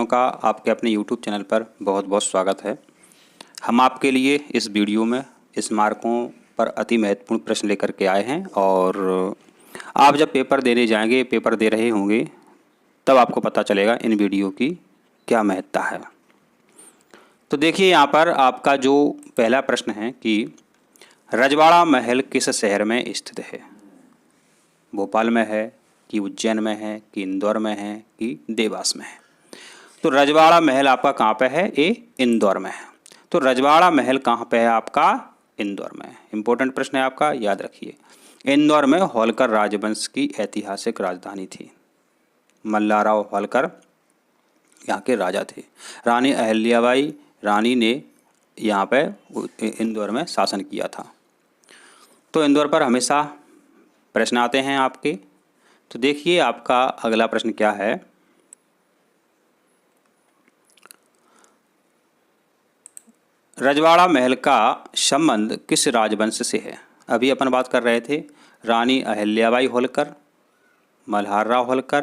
का आपके अपने YouTube चैनल पर बहुत बहुत स्वागत है। हम आपके लिए इस वीडियो में स्मारकों पर अति महत्वपूर्ण प्रश्न लेकर के आए हैं और आप जब पेपर देने जाएंगे, पेपर दे रहे होंगे, तब आपको पता चलेगा इन वीडियो की क्या महत्ता है। तो देखिए यहाँ पर आपका जो पहला प्रश्न है कि रजवाड़ा महल किस शहर में स्थित है? भोपाल में है कि उज्जैन में है कि इंदौर में है कि देवास में है? तो रजवाड़ा महल आपका कहाँ पे है? ये इंदौर में है। तो रजवाड़ा महल कहाँ पे है आपका? इंदौर में। इंपॉर्टेंट प्रश्न है आपका, याद रखिए। इंदौर में होलकर राजवंश की ऐतिहासिक राजधानी थी। मल्हारराव होलकर यहाँ के राजा थे। रानी अहिल्याबाई रानी ने यहाँ पे इंदौर में शासन किया था। तो इंदौर पर हमेशा प्रश्न आते हैं आपके। तो देखिए आपका अगला प्रश्न क्या है। रजवाड़ा महल का संबंध किस राजवंश से है? अभी अपन बात कर रहे थे रानी अहिल्याबाई होलकर, मल्हारराव होलकर।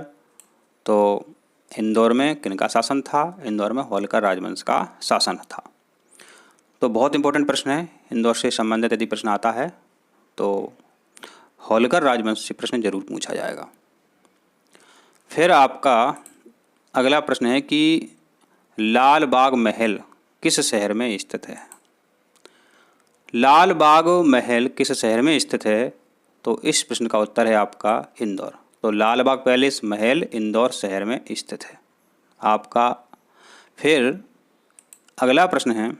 तो इंदौर में किनका शासन था? इंदौर में होलकर राजवंश का शासन था। तो बहुत इंपॉर्टेंट प्रश्न है। इंदौर से संबंधित यदि प्रश्न आता है तो होलकर राजवंश से प्रश्न जरूर पूछा जाएगा। फिर आपका अगला प्रश्न है कि लाल बाग महल किस शहर में स्थित है? लाल बाग महल किस शहर में स्थित है? तो इस प्रश्न का उत्तर है आपका इंदौर। तो लाल बाग पैलेस महल इंदौर शहर में स्थित है आपका। फिर अगला प्रश्न है,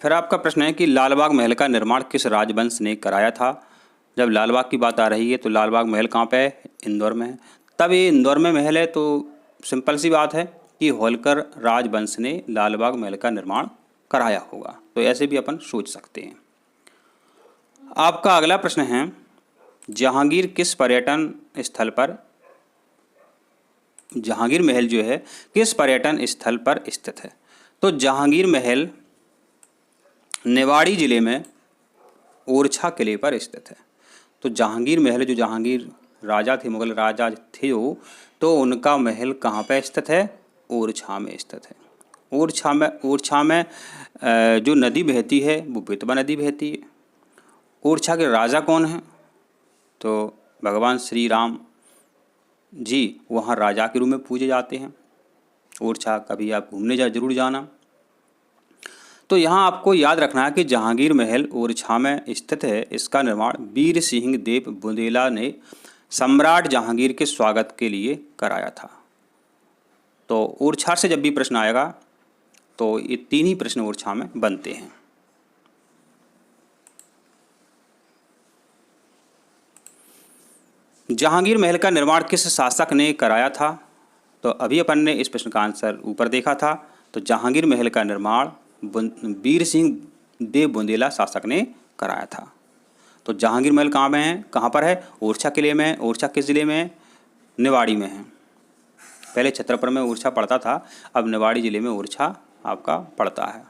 फिर आपका प्रश्न है कि लाल बाग महल का निर्माण किस राजवंश ने कराया था? जब लाल बाग की बात आ रही है तो लाल बाग महल कहाँ पे है? इंदौर में है। तब ये इंदौर में महल है तो सिंपल सी बात है कि होलकर राजवंश ने लाल बाग महल का निर्माण कराया होगा। तो ऐसे भी अपन सोच सकते हैं। आपका अगला प्रश्न है, जहांगीर किस पर्यटन स्थल पर, जहांगीर महल जो है किस पर्यटन स्थल पर स्थित है? तो जहांगीर महल निवाड़ी जिले में ओरछा किले पर स्थित है। तो जहांगीर महल, जो जहांगीर राजा थे, मुगल राजा थे वो, तो उनका महल कहाँ पे स्थित है? ओरछा में स्थित है। ओरछा में जो नदी बहती है वो बेतवा नदी बहती है। ओरछा के राजा कौन हैं? तो भगवान श्री राम जी वहाँ राजा के रूप में पूजे जाते हैं। ओरछा कभी आप घूमने जरूर जाना। तो यहाँ आपको याद रखना है कि जहांगीर महल ओरछा में स्थित है। इसका निर्माण वीर सिंह देव बुंदेला ने सम्राट जहांगीर के स्वागत के लिए कराया था। तो ओरछा से जब भी प्रश्न आएगा तो ये तीन ही प्रश्न ओरछा में बनते हैं। जहांगीर महल का निर्माण किस शासक ने कराया था? तो अभी अपन ने इस प्रश्न का आंसर ऊपर देखा था। तो जहांगीर महल का निर्माण वीर सिंह देव बुंदेला शासक ने कराया था। तो जहांगीर महल कहाँ में है, कहाँ पर है? ओरछा किले में है। ओरछा किस जिले में है? निवाड़ी में है। पहले छत्रपुर में ओरछा पड़ता था, अब निवाड़ी जिले में ओरछा आपका पड़ता है।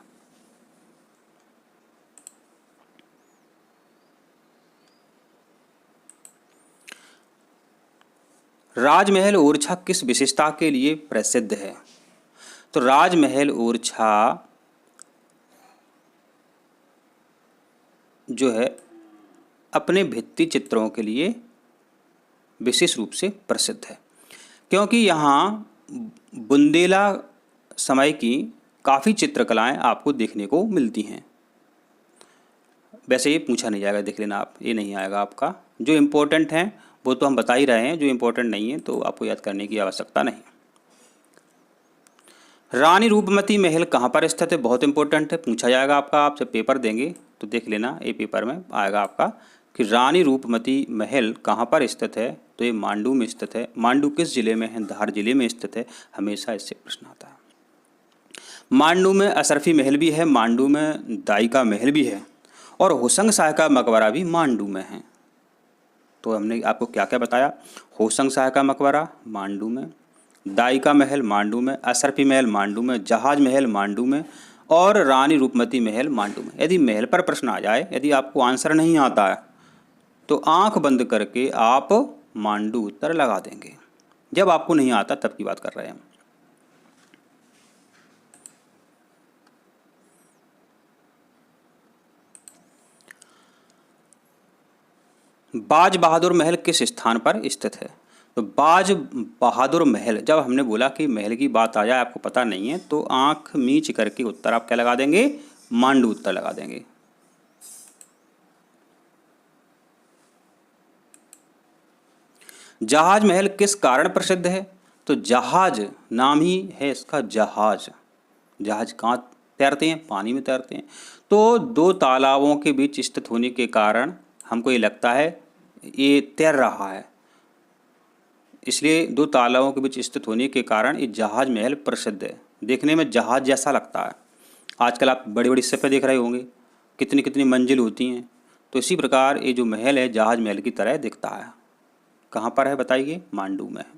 राजमहल ओरछा किस विशेषता के लिए प्रसिद्ध है? तो राजमहल ओरछा जो है अपने भित्ति चित्रों के लिए विशेष रूप से प्रसिद्ध है, क्योंकि यहाँ बुंदेला समय की काफ़ी चित्रकलाएं आपको देखने को मिलती हैं। वैसे ये पूछा नहीं जाएगा, देख लेना आप, ये नहीं आएगा आपका। जो इम्पोर्टेंट हैं वो तो हम बता ही रहे हैं, जो इम्पोर्टेंट नहीं है तो आपको याद करने की आवश्यकता नहीं। रानी रूपमती महल कहाँ पर स्थित है? बहुत इंपॉर्टेंट है, पूछा जाएगा आपका। आप जब पेपर देंगे तो देख लेना, ये पेपर में आएगा आपका कि रानी रूपमती महल कहाँ पर स्थित है। तो ये मांडू में स्थित है। मांडू किस जिले में है? धार जिले में स्थित है। हमेशा इससे प्रश्न आता है। मांडू में अशरफी महल भी है, मांडू में दाई का महल भी है और होशंग शाह का मकबरा भी मांडू में है। तो हमने आपको क्या क्या बताया? होशंग शाह का मकबरा मांडू में, दाई का महल मांडू में, अशरफी महल मांडू में, जहाज महल मांडू में और रानी रूपमती महल मांडू में। यदि महल पर प्रश्न आ जाए, यदि आपको आंसर नहीं आता है तो आंख बंद करके आप मांडू उत्तर लगा देंगे। जब आपको नहीं आता तब की बात कर रहे हैं हम। बाज बहादुर महल किस स्थान पर स्थित है? तो बाज बहादुर महल, जब हमने बोला कि महल की बात आ जाए आपको पता नहीं है तो आंख मीच करके उत्तर आप क्या लगा देंगे? मांडू उत्तर लगा देंगे। जहाज महल किस कारण प्रसिद्ध है? तो जहाज नाम ही है इसका जहाज। जहाज कहाँ तैरते हैं? पानी में तैरते हैं। तो दो तालाबों के बीच स्थित होने के कारण हमको ये लगता है ये तैर रहा है, इसलिए दो तालाबों के बीच स्थित होने के कारण ये जहाज महल प्रसिद्ध है। देखने में जहाज जैसा लगता है। आजकल आप बड़ी बड़ी शिपें देख रहे होंगे, कितनी कितनी मंजिल होती हैं। तो इसी प्रकार ये जो महल है जहाज महल की तरह दिखता है। कहाँ पर है बताइए? मांडू में है।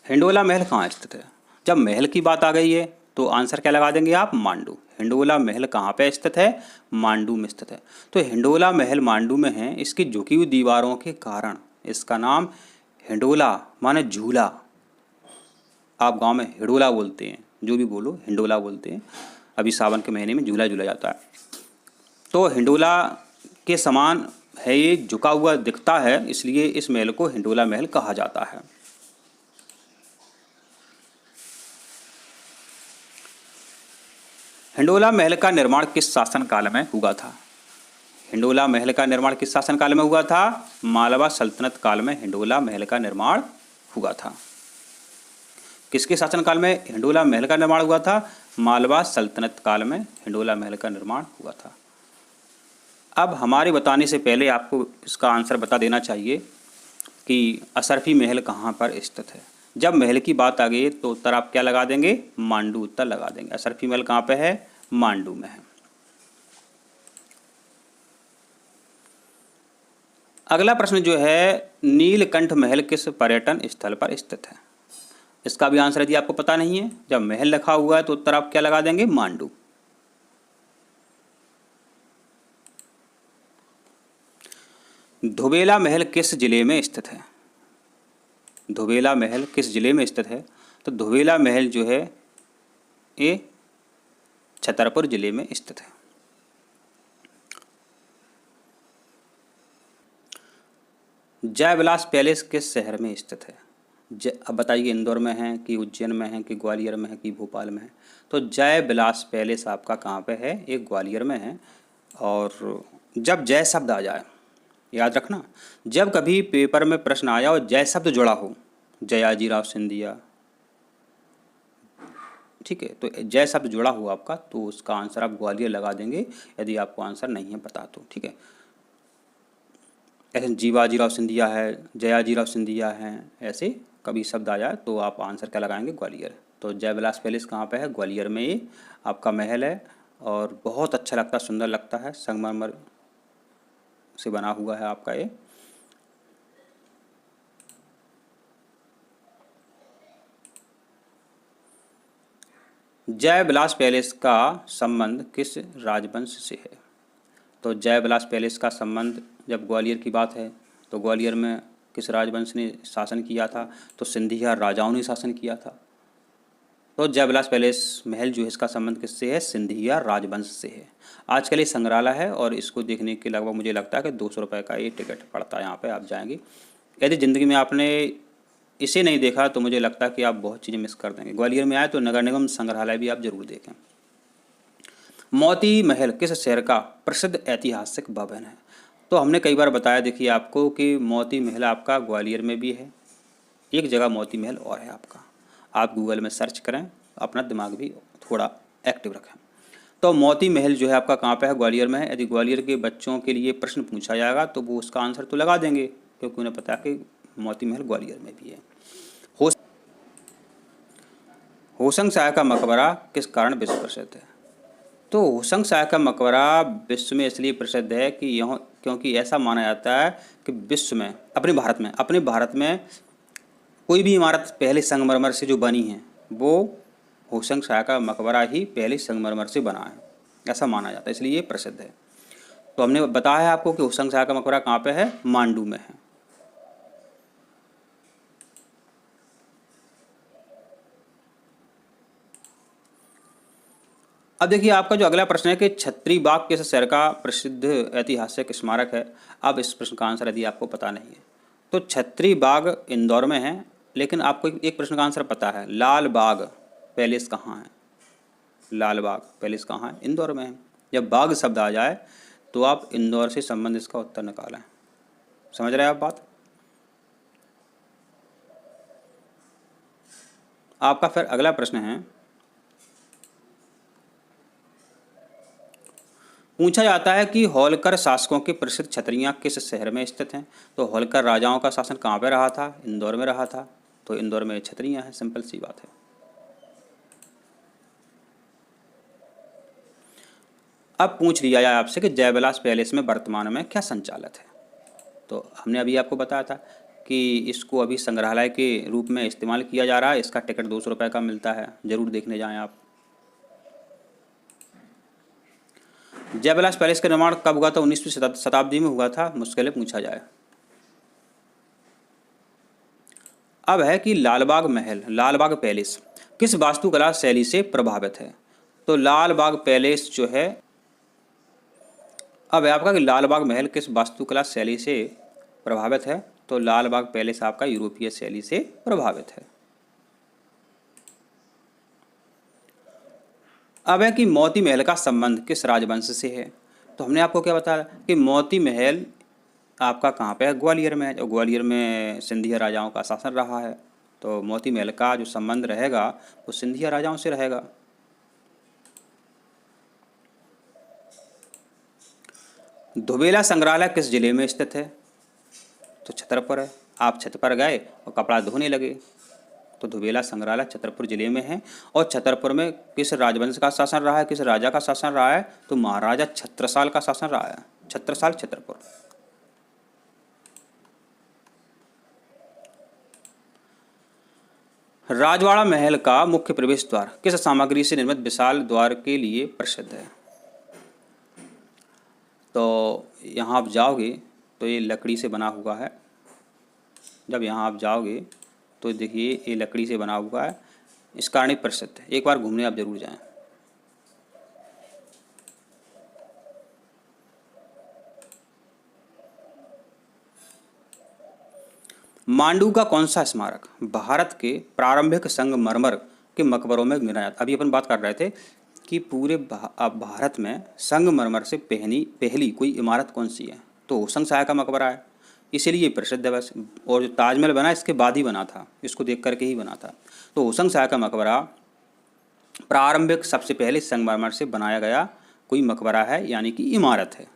हिंडोला महल कहाँ स्थित है? जब महल की बात आ गई है तो आंसर क्या लगा देंगे आप? मांडू। हिंडोला महल कहाँ पे स्थित है? मांडू में स्थित है। तो हिंडोला महल मांडू में है। इसकी झुकी हुई दीवारों के कारण इसका नाम हिंडोला माने झूला। आप गांव में हिडोला बोलते हैं, जो भी बोलो हिंडोला बोलते हैं। अभी सावन के महीने में झूला झूला जाता है। तो हिंडोला के समान है, ये झुका हुआ दिखता है, इसलिए इस महल को हिंडोला महल कहा जाता है। हिंडोला महल का निर्माण किस शासनकाल में हुआ था? हिंडोला महल का निर्माण किस शासनकाल में हुआ था? मालवा सल्तनत काल में हिंडोला महल का निर्माण हुआ था। किसके शासनकाल में हिंडोला महल का निर्माण हुआ था? मालवा सल्तनत काल में हिंडोला महल का निर्माण हुआ था। अब हमारे बताने से पहले आपको इसका आंसर बता देना चाहिए कि असरफी महल कहाँ पर स्थित है। जब महल की बात आ गई तो उत्तर आप क्या लगा देंगे? मांडू उत्तर लगा देंगे। असरफी महल कहाँ पे है? मांडू में है। अगला प्रश्न जो है, नीलकंठ महल किस पर्यटन स्थल पर स्थित है? इसका भी आंसर यदि आपको पता नहीं है, जब महल लिखा हुआ है तो उत्तर आप क्या लगा देंगे? मांडू। धोबेला महल किस जिले में स्थित है? धोबेला महल किस जिले में स्थित है? तो धोबेला महल जो है ये छतरपुर जिले में स्थित है। जयविलास पैलेस किस शहर में स्थित है? अब बताइए, इंदौर में है कि उज्जैन में है कि ग्वालियर में है कि भोपाल में है? तो जयविलास पैलेस आपका कहाँ पे है? एक ग्वालियर में है। और जब जय शब्द आ जाए, याद रखना, जब कभी पेपर में प्रश्न आया और जय शब्द जुड़ा हो, जयाजीराव सिंधिया, ठीक है, तो जय शब्द जुड़ा हो आपका तो उसका आंसर आप ग्वालियर लगा देंगे यदि आपको आंसर नहीं है पता तो, ठीक है। ऐसे जीवाजीराव सिंधिया है, जयाजीराव सिंधिया हैं, ऐसे कभी शब्द आ जाए तो आप आंसर क्या लगाएंगे? ग्वालियर। तो जयविलास पैलेस कहाँ पे है? ग्वालियर में ये आपका महल है और बहुत अच्छा लगता है, सुंदर लगता है, संगमरमर से बना हुआ है आपका ये। जयविलास पैलेस का संबंध किस राजवंश से है? तो जयविलास पैलेस का संबंध, जब ग्वालियर की बात है तो ग्वालियर में किस राजवंश ने शासन किया था? तो सिंधिया राजाओं ने शासन किया था। तो जयविलास पैलेस महल जो है इसका संबंध किससे है? सिंधिया राजवंश से है। आजकल ये संग्रहालय है और इसको देखने के लगभग मुझे लगता है कि 200 रुपये का ये टिकट पड़ता है। यहाँ पे आप जाएंगे, यदि ज़िंदगी में आपने इसे नहीं देखा तो मुझे लगता है कि आप बहुत चीज़ें मिस कर देंगे। ग्वालियर में आए तो नगर निगम संग्रहालय भी आप जरूर देखें। मोती महल किस शहर का प्रसिद्ध ऐतिहासिक भवन है? तो हमने कई बार बताया देखिए आपको कि मोती महल आपका ग्वालियर में भी है। एक जगह मोती महल और है आपका, आप गूगल में सर्च करें, अपना दिमाग भी थोड़ा एक्टिव रखें। तो मोती महल जो है आपका कहाँ पे है? ग्वालियर में है। यदि ग्वालियर के बच्चों के लिए प्रश्न पूछा जाएगा तो वो उसका आंसर तो लगा देंगे क्योंकि उन्हें पता है कि मोती महल ग्वालियर में भी है। होशंग शाह का मकबरा किस कारण विश्व प्रसिद्ध है? तो होशंग शाह का मकबरा विश्व में इसलिए प्रसिद्ध है कि यहाँ, क्योंकि ऐसा माना जाता है कि विश्व में, अपने भारत में कोई भी इमारत पहले संगमरमर से जो बनी है वो होशंग शाह का मकबरा ही पहले संगमरमर से बना है। ऐसा माना जाता है, इसलिए ये प्रसिद्ध है। तो हमने बताया है आपको कि हुसैन शाह का मकबरा कहाँ पे है, मांडू में है। अब देखिए आपका जो अगला प्रश्न है कि छत्री बाग किस शहर का प्रसिद्ध ऐतिहासिक स्मारक है। अब इस प्रश्न का आंसर यदि आपको पता नहीं है तो छत्री बाग इंदौर में है, लेकिन आपको एक प्रश्न का आंसर पता है, लाल बाग पैलेस कहाँ है। लाल बाग पैलेस कहाँ है, इंदौर में है। जब बाग शब्द आ जाए तो आप इंदौर से संबंध इसका उत्तर निकालें। समझ रहे हैं आप बात। आपका फिर अगला प्रश्न है, पूछा जाता है कि होलकर शासकों की प्रसिद्ध छतरियां किस शहर में स्थित हैं। तो होलकर राजाओं का शासन कहाँ पे रहा था, इंदौर में रहा था, तो इंदौर में छतरियां हैं, सिंपल सी बात है। अब पूछ लिया जाए आपसे कि जयविलास पैलेस में वर्तमान में क्या संचालित है। तो हमने अभी आपको बताया था कि इसको अभी संग्रहालय के रूप में इस्तेमाल किया जा रहा है। इसका टिकट 200 रुपये का मिलता है, ज़रूर देखने जाएं आप। जयविलास पैलेस का निर्माण कब हुआ था, 19वीं शताब्दी में हुआ था, मुश्किल पूछा जाए। अब है कि लालबाग महल, लालबाग पैलेस किस वास्तुकला शैली से प्रभावित है। तो लालबाग पैलेस जो है, अब है आपका कि लालबाग महल किस वास्तुकला शैली से प्रभावित है। तो लालबाग पैलेस आपका यूरोपीय शैली से प्रभावित है। अब है कि मोती महल का संबंध किस राजवंश से है। तो हमने आपको क्या बताया कि मोती महल आपका कहाँ पे है, ग्वालियर में है। और ग्वालियर में सिंधिया राजाओं का शासन रहा है, तो मोती महल का जो संबंध रहेगा वो सिंधिया राजाओं से रहेगा। धुबेला संग्रहालय किस जिले में स्थित है। तो छतरपुर है। आप छत पर गए और कपड़ा धोने लगे, तो धुबेला संग्रहालय छतरपुर जिले में है। और छतरपुर में किस राजवंश का शासन रहा है, किस राजा का शासन रहा है। तो महाराजा छत्रसाल का शासन रहा है, छत्रसाल छतरपुर। राजवाड़ा महल का मुख्य प्रवेश द्वार किस सामग्री से निर्मित विशाल द्वार के लिए प्रसिद्ध है। तो यहाँ आप जाओगे तो ये लकड़ी से बना हुआ है। जब यहाँ आप जाओगे तो देखिए ये लकड़ी से बना हुआ है, इस कारण प्रसिद्ध है। एक बार घूमने आप जरूर जाएं। मांडू का कौन सा स्मारक भारत के प्रारंभिक संगमरमर के मकबरों में गिना जाता है। अभी अपन बात कर रहे थे कि पूरे भारत में संगमरमर से पहली कोई इमारत कौन सी है। तो हुसैन शाह का मकबरा है, इसीलिए प्रसिद्ध है बस। और जो ताजमहल बना इसके बाद ही बना था, इसको देख करके ही बना था। तो हुसैन शाह का मकबरा प्रारंभिक सबसे पहले संगमरमर से बनाया गया कोई मकबरा है, यानी कि इमारत है।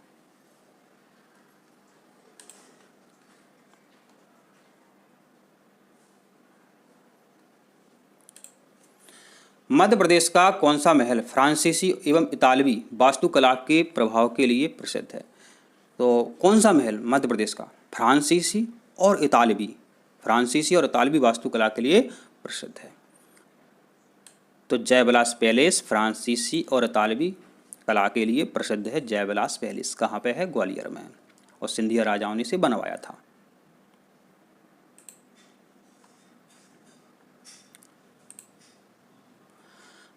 मध्य प्रदेश का कौन सा महल फ्रांसीसी एवं इतालवी वास्तुकला के प्रभाव के लिए प्रसिद्ध है। तो कौन सा महल मध्य प्रदेश का फ्रांसीसी और इतालवी वास्तुकला के लिए प्रसिद्ध है। तो जयविलास पैलेस फ्रांसीसी और इतालवी कला के लिए प्रसिद्ध है। जयविलास पैलेस कहाँ पे है, ग्वालियर में, और सिंधिया राजाओं ने इसे बनवाया था।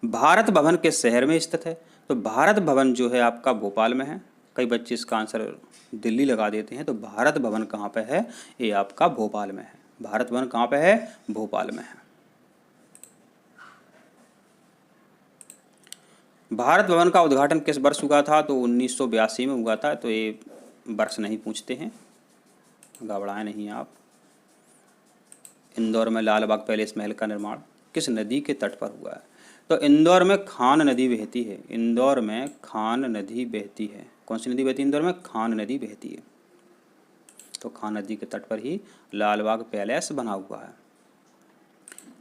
भारत भवन किस शहर में स्थित है। तो भारत भवन जो है आपका भोपाल में है। कई बच्चे इसका आंसर दिल्ली लगा देते हैं, तो भारत भवन कहाँ पे है, ये आपका भोपाल में है। भारत भवन कहाँ पे है, भोपाल में है। भारत भवन का उद्घाटन किस वर्ष हुआ था। तो 1982 में हुआ था। तो ये वर्ष नहीं पूछते हैं, घबराएं नहीं आप। इंदौर में लालबाग पैलेस महल का निर्माण किस नदी के तट पर हुआ है। तो इंदौर में खान नदी बहती है। इंदौर में खान नदी बहती है। कौन सी नदी बहती है इंदौर में, खान नदी बहती है। तो खान नदी के तट पर ही लालबाग पैलेस बना हुआ है।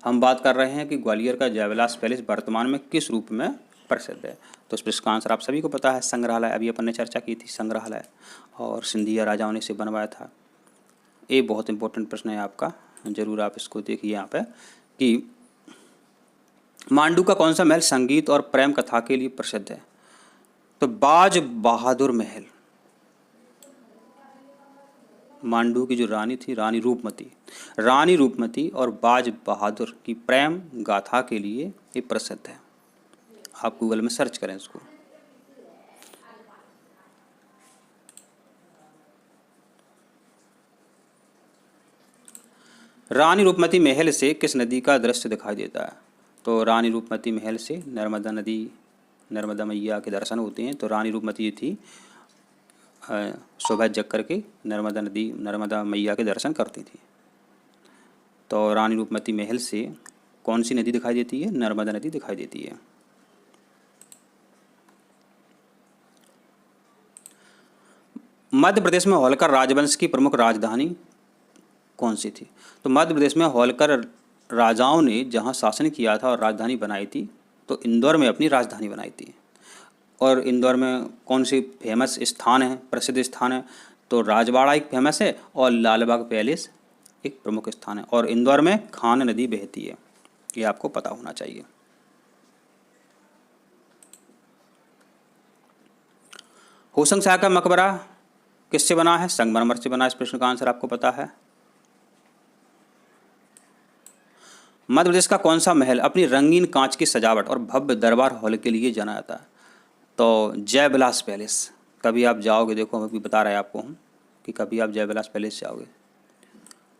हम बात कर रहे हैं कि ग्वालियर का जयविलास पैलेस वर्तमान में किस रूप में प्रसिद्ध है। तो इस प्रश्न का आंसर आप सभी को पता है, संग्रहालय। अभी अपन ने चर्चा की थी संग्रहालय, और सिंधिया राजाओं ने इसे बनवाया था। ये बहुत इंपॉर्टेंट प्रश्न है आपका, जरूर आप इसको देखिए यहाँ पे कि मांडू का कौन सा महल संगीत और प्रेम कथा के लिए प्रसिद्ध है। तो बाज बहादुर महल, मांडू की जो रानी थी, रानी रूपमती और बाज बहादुर की प्रेम गाथा के लिए ये प्रसिद्ध है। आप गूगल में सर्च करें इसको। रानी रूपमती महल से किस नदी का दृश्य दिखाई देता है? तो रानी रूपमती महल से नर्मदा नदी, नर्मदा मैया के दर्शन होते हैं। तो रानी रूपमती थी सुबह जग करके नर्मदा मैया के दर्शन करती थी। तो रानी रूपमती महल से कौन सी नदी दिखाई देती है? नर्मदा नदी दिखाई देती है। मध्य प्रदेश में होलकर राजवंश की प्रमुख राजधानी कौन सी थी? तो मध्य प्रदेश में होलकर राजाओं ने जहाँ शासन किया था और राजधानी बनाई थी, तो इंदौर में अपनी राजधानी बनाई थी। और इंदौर में कौन सी फेमस स्थान है, प्रसिद्ध स्थान है? तो राजवाड़ा एक फेमस है और लालबाग पैलेस एक प्रमुख स्थान है। और इंदौर में खान नदी बहती है, ये आपको पता होना चाहिए। होशंग शाह का मकबरा किससे बना है? संगमरमर से बना। इस प्रश्न का आंसर आपको पता है। मध्य प्रदेश का कौन सा महल अपनी रंगीन कांच की सजावट और भव्य दरबार हॉल के लिए जाना जाता है? तो जयविलास पैलेस। कभी आप जाओगे, देखो अभी बता रहे हैं आपको हम कि कभी आप जयविलास पैलेस जाओगे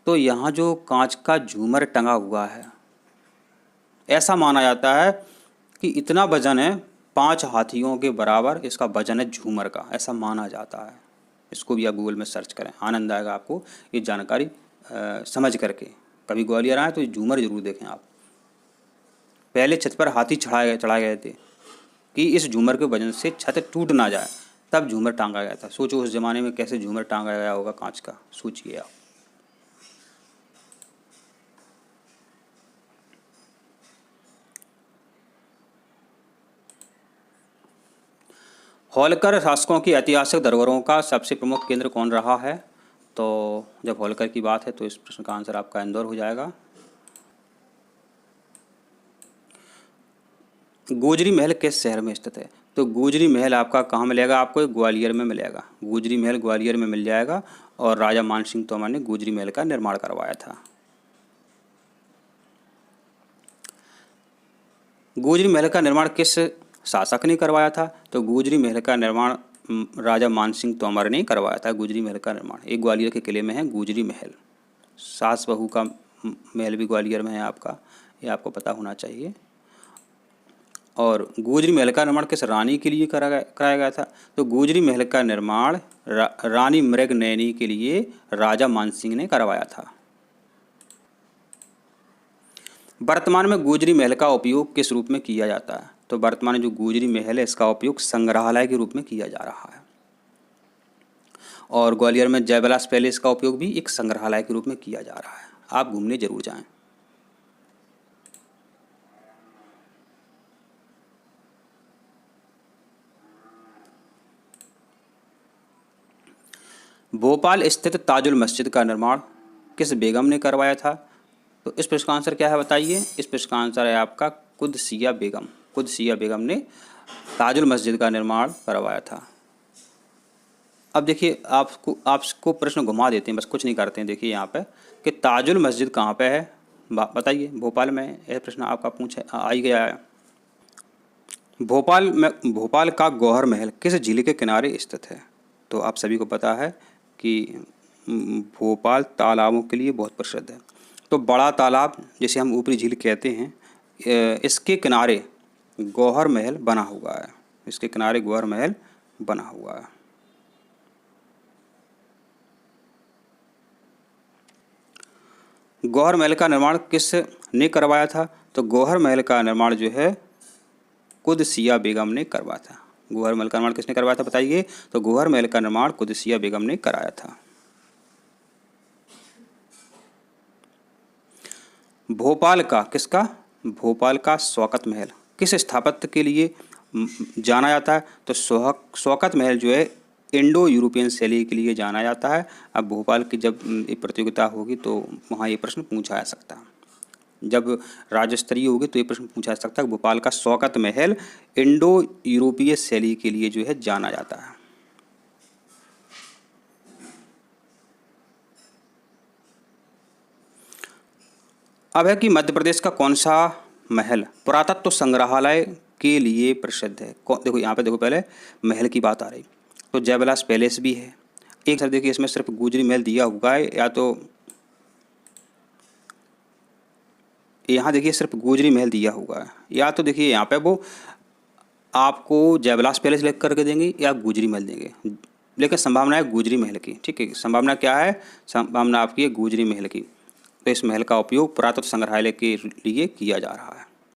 तो यहाँ जो कांच का झूमर टंगा हुआ है, ऐसा माना जाता है कि इतना वजन है, 5 हाथियों के बराबर इसका वजन है झूमर का, ऐसा माना जाता है। इसको भी आप गूगल में सर्च करें, आनंद आएगा आपको ये जानकारी समझ करके। कभी ग्वालियर आए तो ये झूमर जरूर देखें आप। पहले छत पर हाथी चढ़ाए गए थे कि इस झूमर के वजन से छत टूट ना जाए, तब झूमर टांगा गया था। सोचो उस ज़माने में कैसे झूमर टांगा गया होगा कांच का, सोचिए आप। होलकर शासकों की ऐतिहासिक धरोहरों का सबसे प्रमुख केंद्र कौन रहा है? तो जब होलकर की बात है तो इस प्रश्न का आंसर आपका इंदौर हो जाएगा। गोजरी महल किस शहर में स्थित है? तो गोजरी महल आपका कहाँ मिलेगा? आपको ग्वालियर में मिलेगा। गोजरी महल ग्वालियर में मिल जाएगा और राजा मानसिंह तोमर ने गोजरी महल का निर्माण करवाया था। गोजरी महल का निर्माण किस शासक ने करवाया था? तो गोजरी महल का निर्माण राजा मानसिंह तोमर ने करवाया था। गोजरी महल का निर्माण एक ग्वालियर के किले में है गोजरी महल। सास बहू का महल भी ग्वालियर में है आपका, ये आपको पता होना चाहिए। और गोजरी महल का निर्माण किस रानी के लिए कराया गया था? तो गोजरी महल का निर्माण रानी मृगनयनी के लिए राजा मानसिंह ने करवाया था। वर्तमान में गोजरी महल का उपयोग किस रूप में किया जाता है? तो वर्तमान में जो गोजरी महल है इसका उपयोग संग्रहालय के रूप में किया जा रहा है। और ग्वालियर में जयविलास पैलेस का उपयोग भी एक संग्रहालय के रूप में किया जा रहा है। आप घूमने जरूर जाएं। भोपाल स्थित ताजुल मस्जिद का निर्माण किस बेगम ने करवाया था? तो इस प्रश्न का आंसर क्या है बताइए? इस प्रश्न का आंसर है आपका कुदसिया बेगम। कुदसिया बेगम ने ताजुल मस्जिद का निर्माण करवाया था। अब देखिए आपको प्रश्न घुमा देते हैं, बस कुछ नहीं करते हैं। देखिए यहाँ पे कि ताजुल मस्जिद कहाँ पे है बताइए? भोपाल में। यह प्रश्न आपका आ ही गया है। भोपाल का गौहर महल किस झील के किनारे स्थित है? तो आप सभी को पता है कि भोपाल तालाबों के लिए बहुत प्रसिद्ध है। तो बड़ा तालाब जिसे हम ऊपरी झील कहते हैं, इसके किनारे गौहर महल बना हुआ है। इसके किनारे गौहर महल बना हुआ है। गौहर महल का निर्माण किस ने करवाया था? तो गौहर महल का निर्माण जो है कुदसिया बेगम ने करवाया था। गौहर महल का निर्माण किसने करवाया था बताइए? तो गौहर महल का निर्माण कुदसिया बेगम ने कराया था। भोपाल का शौकत महल किस स्थापत्य के लिए जाना जाता है? तो शौकत महल जो है इंडो यूरोपियन शैली के लिए जाना जाता है। अब भोपाल की जब प्रतियोगिता होगी तो वहाँ ये प्रश्न पूछा जा सकता है। जब राज्य स्तरीय होगी तो ये प्रश्न पूछा जा सकता है। भोपाल का शौकत महल इंडो यूरोपीय शैली के लिए जो है जाना जाता है। अब है कि मध्य प्रदेश का कौन सा महल पुरातत्व संग्रहालय के लिए प्रसिद्ध है। देखो यहाँ पे देखो, पहले महल की बात आ रही, तो जयविलास पैलेस भी है। एक सर देखिए, इसमें सिर्फ गुजरी महल दिया हुआ है, या तो यहाँ देखिए सिर्फ गुजरी महल दिया हुआ है, या तो देखिए यहाँ पे वो आपको जयविलास पैलेस लिख करके देंगे या गुजरी महल देंगे, लेकिन संभावना है गुजरी महल की। ठीक है, संभावना क्या है, संभावना आपकी है गुजरी महल की। तो इस महल का उपयोग पुरातत्व संग्रहालय के लिए किया जा रहा है।